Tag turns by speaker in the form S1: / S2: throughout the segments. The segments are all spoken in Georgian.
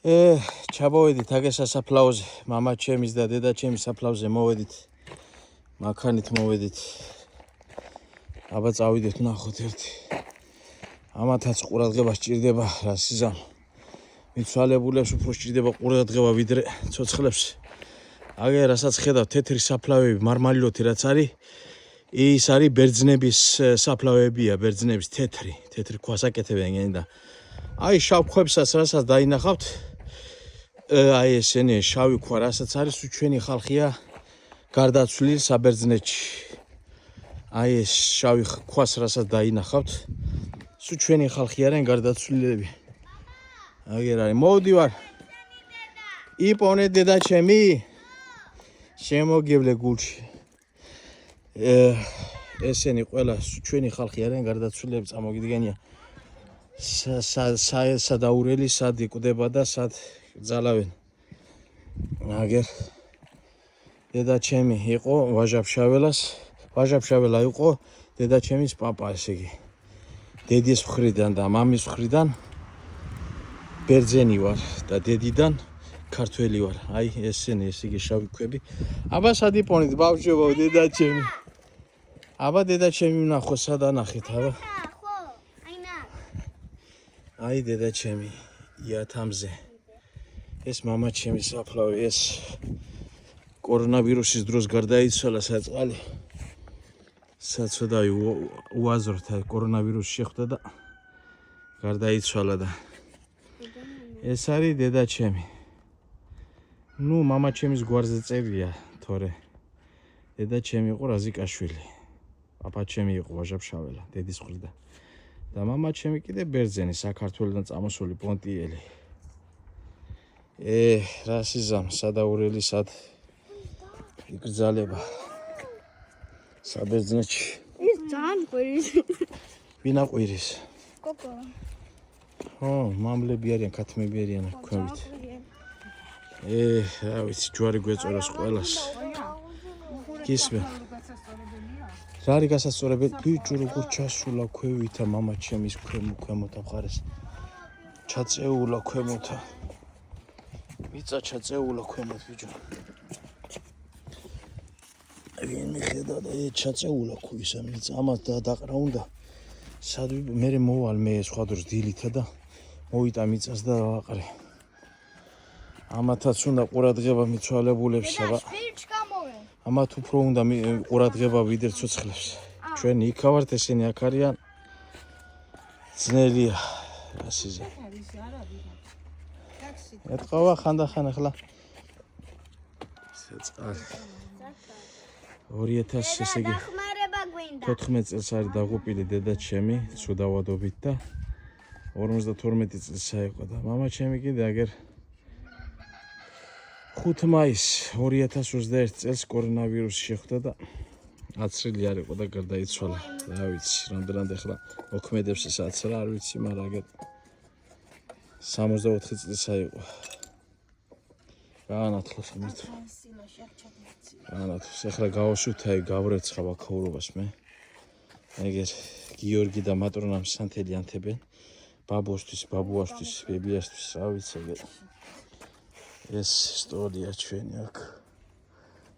S1: ჩამოვედით აგეს სასაფლაოზე, მამა ჩემის და დედა ჩემის საფლავზე მოვედით. მანქანით მოვედით. აბა წავიდეთ ნახოთ ერთი. ამათაც ყურადღება სჭირდება რა სიზამ. მიცვალებულებს უფრო სჭირდება ყურადღება ვიდრე ცოცხლებს. აგერ რასაც ხედავ თეთრი საფლავები, მარმალილოთი რაც არის, ის არის ბერძნების საფლავებია, ბერძნების თეთრი ქვას აკეთებენ და აი შავ ქვებსაც რასაც დაინახავთ, აი ესენი შავი ქვა რასაც არის, ჩვენი ხალხია გარდაცვლილი საბერძნეთში. აი ეს შავი ქვას რასაც დაინახავთ, ჩვენი ხალხი არიან გარდაცვლილები. აგერ არის, მოვდივარ. იპონე დედა ჩემი, შემოგივლე გულში. ესენი ყველა ჩვენი ხალხი არიან გარდაცვლილები, წამოგიდგენია. სადაურელი, სად იკვდება და სად ძალავენ. აგერ დედა ჩემი იყო ვაჟაფშაველა იყო დედა ჩემის პაპა, ესე იგი. დედის მხრიდან და მამის მხრიდან ბერძენი ვარ და დედიდან ქართველი ვარ. აი ესენი, ესე იგი შავი ქვები. აბა სად იპონით ბავშვებო, დედა ჩემი. აბა დედა ჩემი ვნახო, სად ანახეთ, აბა. აი დედა ჩემი იათამზე. ეს მამა ჩემი საფლავი, ეს კორონავირუსის დროს გარდაიცვალა საწყალი. საცოდავი უაზროთ, აი კორონავირუსი შეხვდა და გარდაიცვალა და ეს არის დედა ჩემი. ნუ მამა ჩემის გვარზე წევია, თორე დედა ჩემი იყო რაზიკაშვილი. პაპა ჩემი იყო ვაჟაფშაველა, დედის მხრიდან. და მამა ჩემი კიდე ბერძენი, საქართველოდან წამოსული პონტიელი. რა სიზამ, სადაურელი, სად იგრძალება საბერძნეთში.
S2: ის ძალიან ყვირის.
S1: ვინ აყვირის?
S2: კოკო.
S1: მამლები არიან, ქათმები არიან ქვევით. რა ვიცი, ჯვარი გვეწოროს ყველას. გისმე. რა არის გასასწორებელი? ბიჭო როგორ ჩასულა ქვევითა მამა ჩემის ქვემოთ მხარეს. ჩაწეულა ქვემოთა. მიწა ჩაწეულა ქვემოთ ბიჭო. ვინ მიხედა და ჩაწეულა ქვისა მიწა, ამას დაყრა უნდა. სად მე მოვალ მე სხვა დროს დილითა და მოვიტა მიწას და ვაყრე. ამათაც უნდა ყურადღება მიცვალებულებს, აბა. ამათ უფრო უნდა ყურადღება ვიდრე ცოცხლებს. ჩვენ იქ ვართ, ესენი აქ არიან. ძნელია ასიზე. ეთყობა ხანდახან ახლა. საწყალი. 2000 ესე იგი 14 წელს არის დაღუპილი დედა ჩემი, ცუდავადობით და 52 წელს აიყო და მამა ჩემი კიდე აგერ 5 მაისს 2021 წელს კორონავირუსი შეხვდა და აცრილი არ იყო და გარდაიცვალა. რა ვიცი, რამდენად ახლა მოქმედებს ეს აცრა, არ ვიცი, მაგრამ აგერ 64 წელს აიყო. გაანათლოს მით. გაანათლოს. ახლა გავასუთა, გავრეცხა ვაქაურობას მე. ეგერ გიორგი და მატრონამ სანთელი ანთებენ. ბაბოსთვის, ბაბუასთვის, ბებიასთვის, რა ვიცი, ეგერ. ეს ისტორია ჩვენი აქ.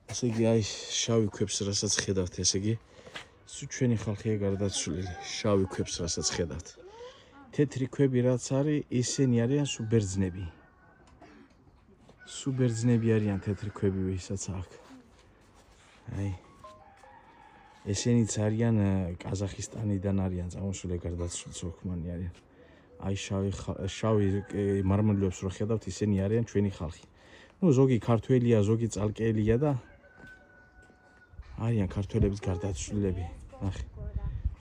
S1: ესე იგი აი შავი ქვებს რასაც ხედავთ, ესე იგი ჩვენი ხალხია გარდაცვლილი. შავი ქვებს რასაც ხედავთ. თეთრი ქვები რაც არის, ისინი არიან საბერძნები. საბერძნები არიან თეთრი ქვები, ვისაც აქ. აი ესენიც არიან ყაზახისტანიდან არიან წამოსული გარდაცვლილი თურქმანი არიან. აი შავი მარმარილოებს რო ხედავთ, ისინი არიან ჩვენი ხალხი. ნუ ზოგი ქართველია, ზოგი წალკეელია და არიან ქართველების გარდაცვლილები. ნახე.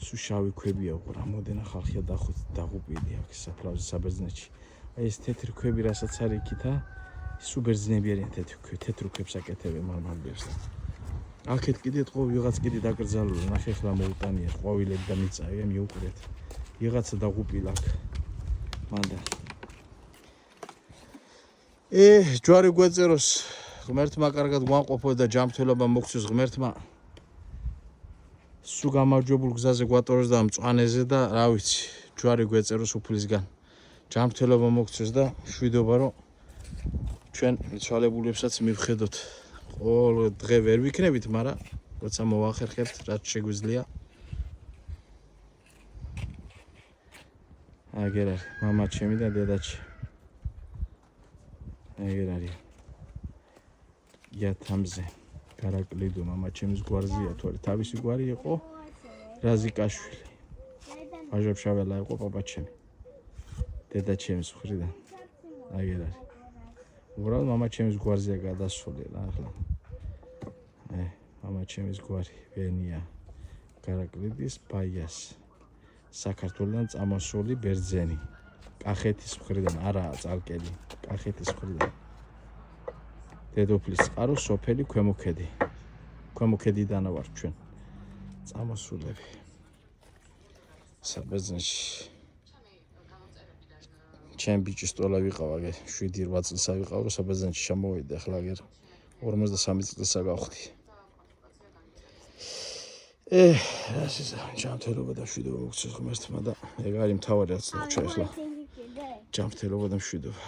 S1: სულ შავი ქვებია უკვე რამოდენა ხალხია დაღუპილი აქ საფლავზე საბერძნეთში. აი ეს თეთრი ქვები რასაც არის იქითა, საბერძნები არიან თეთრ ქვებს აკეთებენ მარმარილოებს. აქეთ კიდე თყო ვიღაც კიდე დაკრძალული, ნახე ხლა მოუტანია ყვავილები და მიწაა, მიუყრეთ. ვიღაცა დაღუპილა აქ. მანდა. ჯვარი გვეწეროს, ღმერთმა კარგად გვანყოფო და ჯანმრთელობა მოგცეს ღმერთმა. სულ გამარჯვებულ გზაზე გვატაროს და მწვანეზე და რა ვიცი, ჯვარი გვეწეროს უფლისგან. ჯანმრთელობა მოგცეს და შვიდობა რომ ჩვენ მიცვალებულებსაც მივხედოთ ყოველ დღე ვერ ვიქნებით, მაგრამ როცა მოვახერხებთ, რაც შეგვიძლია. აგერ არის მამა ჩემი და დედაჩი. აგერ არის. იათამზე გარაკლიდო მამა ჩემის გვარზია, თორე თავისი გვარი იყო რაზიკაშვილი. აჟებშაველა იყო პაპა ჩემი. დედა ჩემის მხრიდან. აგერ არის. უბრალოდ მამა ჩემის გვარზია გადასული რა ახლა. მამა ჩემის გვარი ვენია გარაკლიდის ბაიას. საქართველოსთან წამოსული ბერძენი. კახეთის მხრიდან არაა წალკელი, კახეთის მხრიდან. დედოფლის წყარო სოფელი ქვემოქედი. ქვემოქედიდან ვარ ჩვენ. წამოსულები. საბერძნეთში. ჩემ ბიჭის ტოლა ვიყავა, 7-8 წელსა ვიყავ, რომ საბერძნეთში ჩამოვედი, ახლა აგერ 53 წელსა გავხდი. ეს ის ჯანმრთელობა და მშვიდობა მოგცეს ღმერთმა და ეგ არის მთავარი რაც ვნახე ახლა. ჯანმრთელობა და მშვიდობა.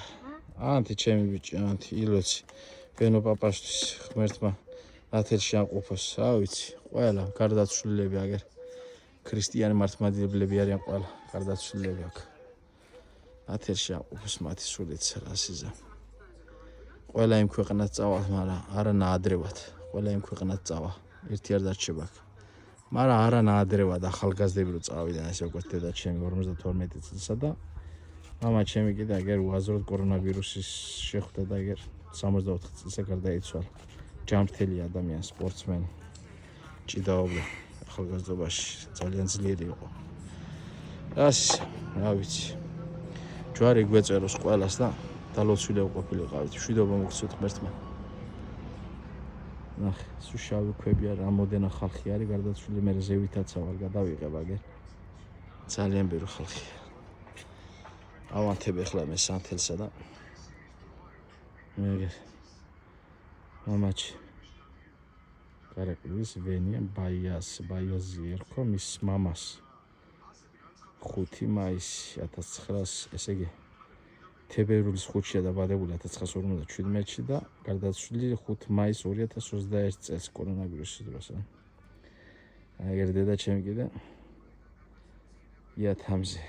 S1: ანთი ჩემი ბიჭი, ანთი ილოცი. ბენო პაპაშთვის ღმერთმა ნათელში ამყოფოს, რა ვიცი, ყველა გარდაცვლილები აგერ ქრისტიანი მართლმადიდებლები არიან ყველა გარდაცვლილები აქ. ნათელში ამყოფოს მათი სულით რასიზა. ყველა იმ ქვეყნად წავა, მაგრამ არა ნაადრევად. ყველა იმ ქვეყნად წავა, ერთი არ დარჩება აქ. მაგრამ არა ნაადრევად ახალგაზრდები რო წავიდნენ ესე როგორც დედა ჩემი 52 წელსა და მამა ჩემი კიდე აგერ უაზროდ კორონავირუსის შეხვდა და აგერ 64 წელსა გარდაიცვალა. ჯანმრთელი ადამიანი, სპორტსმენი. ჭიდაობდა ახალგაზრდობაში, ძალიან ძლიერი იყო. რა ვიცი. ჯვარი გვეწეროს ყველას და დალოცვილები ყოფილიყავით. მშვიდობა მოგცეთ ღმერთმა. ნახე, სულ შავი ქვები არ რამოდენა ხალხი არის გარდაცვლილი, მე ზევითაცა ვარ გადავიღებ აგერ. ძალიან ბევრი ხალხია. ავანთებ ახლა მე სანთელსა და მე მამაჩი გარაკლიდის ვენია ბაიაზი ერქვა მის მამას 5 მაისი 1900 ესე იგი თებერვლის 5-ია დაბადებული 1957-ში და გარდაცვლილი 5 მაისს 2021 წელს კორონავირუსის დროს. აგერ დედა ჩემი კიდე იათამზე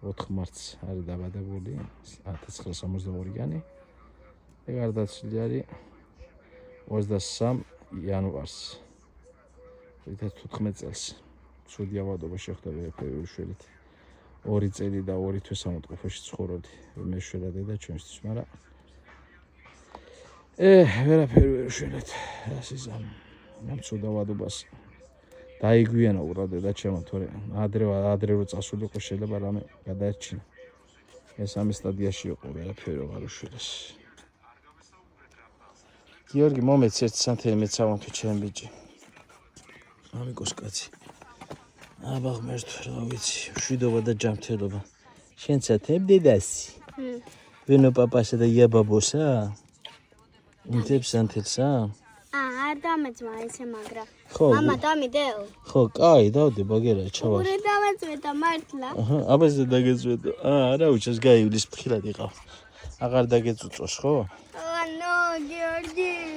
S1: 4 მარტს არის დაბადებული 1962-განი. გარდაცვლილი არის 23 იანვარს 2015 წელს. ცუდი ავადობა შეხვდა ფერვერიშვილით. 2 წელი და 2 თვე სამოწყოფოში ცხოვრობდი. მე შვილა დედა ჩვენთვის, მაგრამ ვერაფერი ვერ შვილეთ. რასიზამ ამ ცუდ ავადობას დაიგვიანა უბრალოდ დედა ჩემო, თორე ადრე რო წასულიყო შეიძლება რამე გადაერჩინა. ეს ამის სტადიაში იყო, ვერაფერი აღარ უშვილეს. გიორგი მომეც ერთ სანთელი მეცავანთო ჩემ ბიჭი. ამიკოს კაცი. აბა ღმერთო, რა ვიცი, მშვიდობა და ჯანმრთელობა. შენც ათებ დედასი. ვენო პაპასა და იაბაბოსა? ინტებ სანთელსა?
S2: არ დამეწმა ესე მაგრა.
S1: ხო.
S2: მამა დამიდეო.
S1: ხო, კაი, დავდე ბაგერა ჩავა.
S2: ურე დამეწმედა მართლა.
S1: აბაზე დაგეწვედო. რა უჩას გაივლის ფრთხილად იყავ. აღარ დაგეწუწოს, ხო?
S2: ნო, გიორგი.